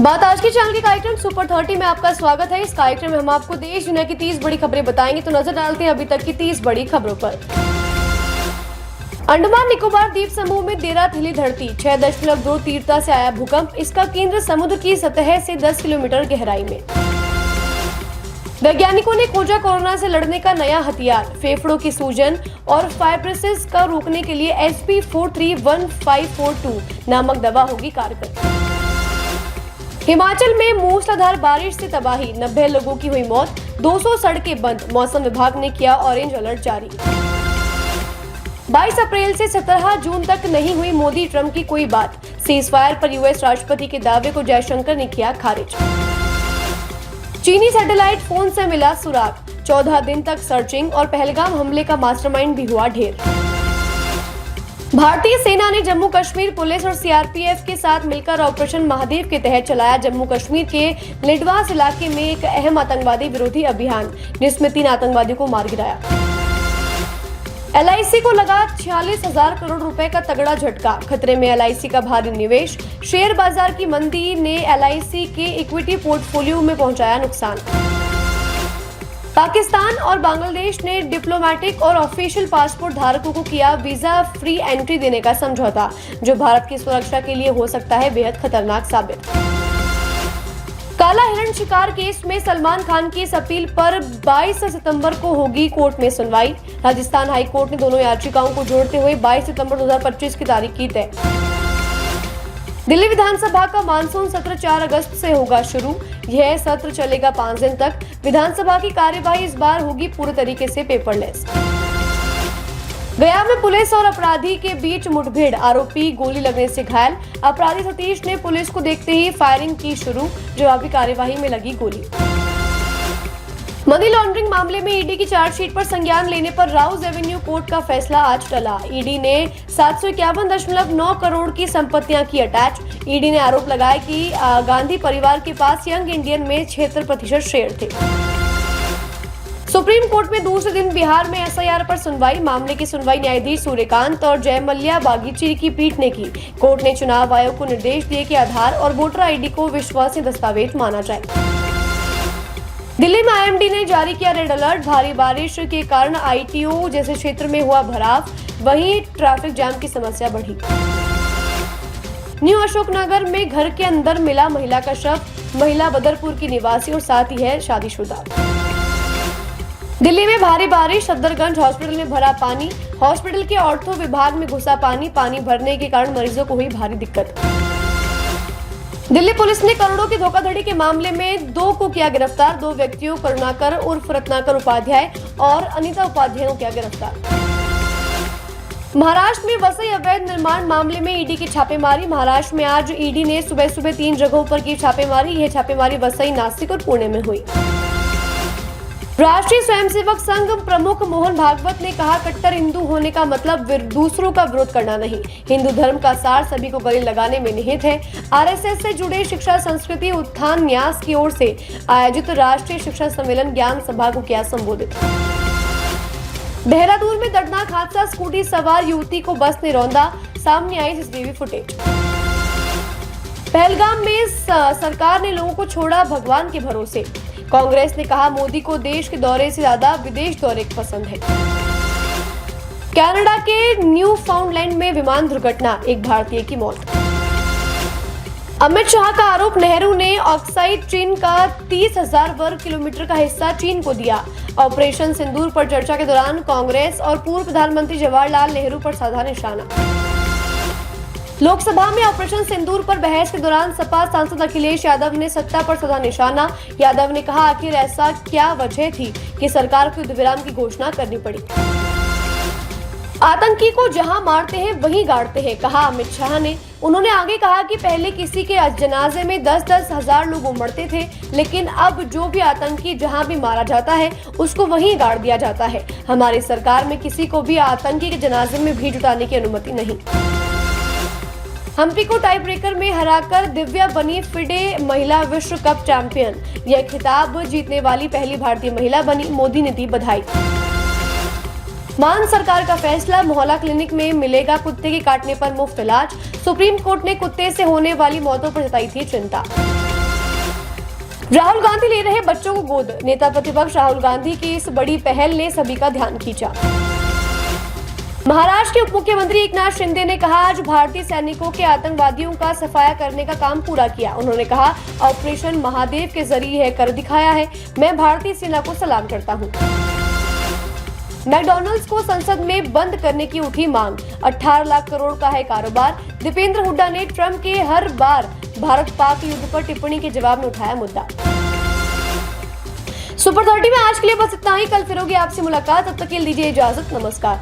बात आज के चैनल के कार्यक्रम सुपर 30 में आपका स्वागत है। इस कार्यक्रम में हम आपको देश दुनिया की 30 बड़ी खबरें बताएंगे। तो नजर डालते हैं अभी तक की 30 बड़ी खबरों पर। अंडमान निकोबार द्वीप समूह में देर हिली धरती, 6.2 तीव्रता से आया भूकंप। इसका केंद्र समुद्र की सतह से 10 किलोमीटर गहराई में। वैज्ञानिकों ने खोजा कोरोना से लड़ने का नया हथियार, फेफड़ों की सूजन और फाइब्रोसिस का रोकने के लिए SP431542 नामक दवा होगी कारगर। हिमाचल में मूसलाधार बारिश से तबाही, 90 लोगों की हुई मौत, 200 सड़कें बंद। मौसम विभाग ने किया ऑरेंज अलर्ट जारी। 22 अप्रैल से 17 जून तक नहीं हुई मोदी ट्रंप की कोई बात, सीजफायर पर यूएस राष्ट्रपति के दावे को जयशंकर ने किया खारिज। चीनी सैटेलाइट फोन से मिला सुराग, 14 दिन तक सर्चिंग और पहलगाम हमले का मास्टरमाइंड भी हुआ ढेर। भारतीय सेना ने जम्मू कश्मीर पुलिस और सीआरपीएफ के साथ मिलकर ऑपरेशन महादेव के तहत चलाया जम्मू कश्मीर के लिडवास इलाके में एक अहम आतंकवादी विरोधी अभियान, जिसमें 3 आतंकवादियों को मार गिराया। एलआईसी को लगा 46,000 करोड़ रुपए का तगड़ा झटका, खतरे में एलआईसी का भारी निवेश। शेयर बाजार की मंदी ने एलआईसी के इक्विटी पोर्टफोलियो में पहुंचाया नुकसान। पाकिस्तान और बांग्लादेश ने डिप्लोमेटिक और ऑफिशियल पासपोर्ट धारकों को किया वीजा फ्री एंट्री देने का समझौता, जो भारत की सुरक्षा के लिए हो सकता है बेहद खतरनाक साबित। काला हिरण शिकार केस में सलमान खान की इस अपील पर 22 सितंबर को होगी कोर्ट में सुनवाई। राजस्थान हाई कोर्ट ने दोनों याचिकाओं को जोड़ते हुए 22 सितंबर 2025 की तारीख की तय। दिल्ली विधानसभा का मानसून सत्र 4 अगस्त से होगा शुरू। यह सत्र चलेगा 5 दिन तक। विधानसभा की कार्यवाही इस बार होगी पूरे तरीके से पेपरलेस। गया में पुलिस और अपराधी के बीच मुठभेड़, आरोपी गोली लगने से घायल। अपराधी सतीश ने पुलिस को देखते ही फायरिंग की शुरू, जवाबी कार्यवाही में लगी गोली। मनी लॉन्ड्रिंग मामले में ईडी की चार्जशीट पर संज्ञान लेने पर राउज एवेन्यू कोर्ट का फैसला आज टला। ईडी ने 751.9 करोड़ की संपत्तियां की अटैच। ईडी ने आरोप लगाया कि गांधी परिवार के पास यंग इंडियन में 76% शेयर थे। सुप्रीम कोर्ट में दूसरे दिन बिहार में एसआईआर पर सुनवाई। मामले की सुनवाई न्यायाधीश सूर्यकांत और जयमल्या बागीची की पीठ ने की। कोर्ट ने चुनाव आयोग को निर्देश दिए कि आधार और वोटर आईडी को विश्वसनीय दस्तावेज माना जाए। दिल्ली में आईएमडी ने जारी किया रेड अलर्ट। भारी बारिश के कारण आईटीओ जैसे क्षेत्र में हुआ भराव, वहीं ट्रैफिक जाम की समस्या बढ़ी। न्यू अशोकनगर में घर के अंदर मिला महिला का शव, महिला बदरपुर की निवासी और साथ ही है शादीशुदा। दिल्ली में भारी बारिश, सफदरगंज हॉस्पिटल में भरा पानी। हॉस्पिटल के ऑर्थो विभाग में घुसा पानी भरने के कारण मरीजों को हुई भारी दिक्कत। दिल्ली पुलिस ने करोड़ों की धोखाधड़ी के मामले में 2 को किया गिरफ्तार। 2 व्यक्तियों करुणाकर उर्फ रत्नाकर उपाध्याय और अनिता उपाध्याय को किया गिरफ्तार। महाराष्ट्र में वसई अवैध निर्माण मामले में ईडी की छापेमारी। महाराष्ट्र में आज ईडी ने सुबह 3 जगहों पर की छापेमारी। यह छापेमारी वसई, नासिक और पुणे में हुई। राष्ट्रीय स्वयंसेवक संघ प्रमुख मोहन भागवत ने कहा, कट्टर हिंदू होने का मतलब दूसरों का विरोध करना नहीं। हिंदू धर्म का सार सभी को गले लगाने में निहित है। आरएसएस से जुड़े शिक्षा संस्कृति उत्थान न्यास की ओर से आयोजित राष्ट्रीय शिक्षा सम्मेलन ज्ञान सभा को किया संबोधित। देहरादून में दर्दनाक हादसा, स्कूटी सवार युवती को बस ने रौंदा, सामने आई सीसीटीवी फुटेज। पहलगाम में सरकार ने लोगों को छोड़ा भगवान के भरोसे। कांग्रेस ने कहा, मोदी को देश के दौरे से ज्यादा विदेश दौरे पसंद है। कनाडा के न्यू फाउंडलैंड में विमान दुर्घटना, एक भारतीय की मौत। अमित शाह का आरोप, नेहरू ने ऑक्साइड चीन का 30,000 वर्ग किलोमीटर का हिस्सा चीन को दिया। ऑपरेशन सिंदूर पर चर्चा के दौरान कांग्रेस और पूर्व प्रधानमंत्री जवाहरलाल नेहरू पर साधा निशाना। लोकसभा में ऑपरेशन सिंदूर पर बहस के दौरान सपा सांसद अखिलेश यादव ने सत्ता पर साधा निशाना। यादव ने कहा, आखिर ऐसा क्या वजह थी कि सरकार को युद्ध विराम की घोषणा करनी पड़ी। आतंकी को जहां मारते हैं वहीं गाड़ते हैं, कहा अमित शाह ने। उन्होंने आगे कहा कि पहले किसी के जनाजे में 10-10 हजार लोग उमड़ते थे, लेकिन अब जो भी आतंकी जहां भी मारा जाता है उसको वहीं गाड़ दिया जाता है। हमारी सरकार में किसी को भी आतंकी के जनाजे में भीड़ जुटाने की अनुमति नहीं। हम्पी को टाई ब्रेकर में हराकर दिव्या बनी फिडे महिला विश्व कप चैंपियन। यह खिताब जीतने वाली पहली भारतीय महिला बनी। मोदी ने दी बधाई। मान सरकार का फैसला, मोहल्ला क्लिनिक में मिलेगा कुत्ते के काटने पर मुफ्त इलाज। सुप्रीम कोर्ट ने कुत्ते से होने वाली मौतों पर जताई थी चिंता। राहुल गांधी ले रहे बच्चों को गोद। नेता प्रतिपक्ष राहुल गांधी की इस बड़ी पहल ने सभी का ध्यान खींचा। महाराष्ट्र के उप मुख्यमंत्री एकनाथ शिंदे ने कहा, आज भारतीय सैनिकों के आतंकवादियों का सफाया करने का काम पूरा किया। उन्होंने कहा, ऑपरेशन महादेव के जरिए यह कर दिखाया है। मैं भारतीय सेना को सलाम करता हूं। मैकडॉनल्ड्स को संसद में बंद करने की उठी मांग। 18 लाख करोड़ का है कारोबार। दीपेंद्र हुड्डा ने ट्रंप के हर बार भारत पाक युद्ध पर टिप्पणी के जवाब में उठाया मुद्दा। सुपर 30 में आज के लिए बस इतना ही। कल फिर होगी आपसे मुलाकात, तब तक के लिए दीजिए इजाजत। नमस्कार।